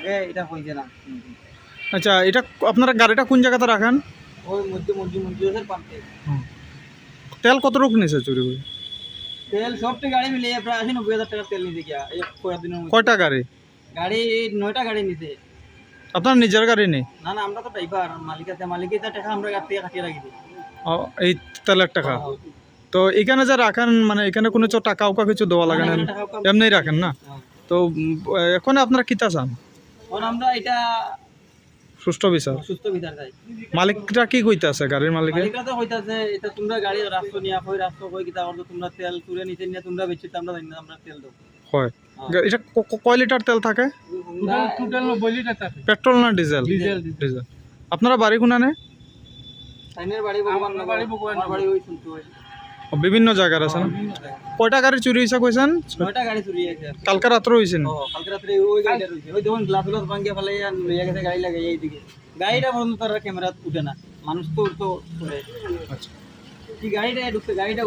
আগে এটা হইছে না। আচ্ছা, এটা আপনারা গাড়িটা কোন জায়গাতে রাখেন? ওই মধ্যে মঞ্জুরের পাম্পে। তেল কত রকম নিছে চুরি করে? তেল সবটি গাড়ি মিলিয়ে প্রায় 80-90 হাজার টাকার তেল নিতে গিয়া এই কয়েকদিনের মধ্যে। কয়টা গাড়ি? গাড়ি 9টা গাড়ি নিতে। আপনার নিজের গাড়ি নেই? না না, আমরা তো ড্রাইভার, মালিক আছে, মালিকের টাকা আমরা গাড়ি থেকে কাটিয়ে রাখি দিই। এই তেলের টাকা। তো এখানে যে রাখেন, মানে এখানে কোনো টাকা উকা কিছু দেওয়া লাগে না, এমনি রাখেন না? তো এখন আপনারা কিতা চান? এখন আমরা এটা সুষ্ঠু বিচার, সুস্থ বিচার চাই। মালিকরা কি কইতে আছে গাড়ির মালিকে? মালিকরা তো কইতাছে এটা তোমরা গাড়ি রাস্তা নিয়া কই রাস্তা কই কিতা করছো, তোমরা তেল তুলে নিতে নিয়ে তোমরা বেচছো, আমরা জানি না, আমরা তেল দেব। হয়, এটা কয় লিটার তেল থাকে? টোটাল 90 লিটার থাকে। পেট্রোল না ডিজেল? ডিজেল। আপনারা বাড়ি কোনানে? সাইনের বাড়ি ভগবান, বাড়ি ভগবান, বাড়ি ওই শুনতে হয়। বিভিন্ন জায়গার আছে না? কয়টা গাড়ি চুরি হয়েছে কইছেন? 9টা গাড়ি চুরি হয়েছে। কালকে রাত্রে হয়েছে না? কালকে রাত্রে ওই গাড়িটা রইছে, ওই দেখুন গ্লাস গ্লাস ভাঙিয়ে ফেলে লইয়া গেছে গাড়ি লাগে এইদিকে। গাড়িটা পর্যন্ত তার ক্যামেরা উঠে না, মানুষ তো উঠতো করে। আচ্ছা, কি গাড়িটা ঢুকছে, গাড়িটা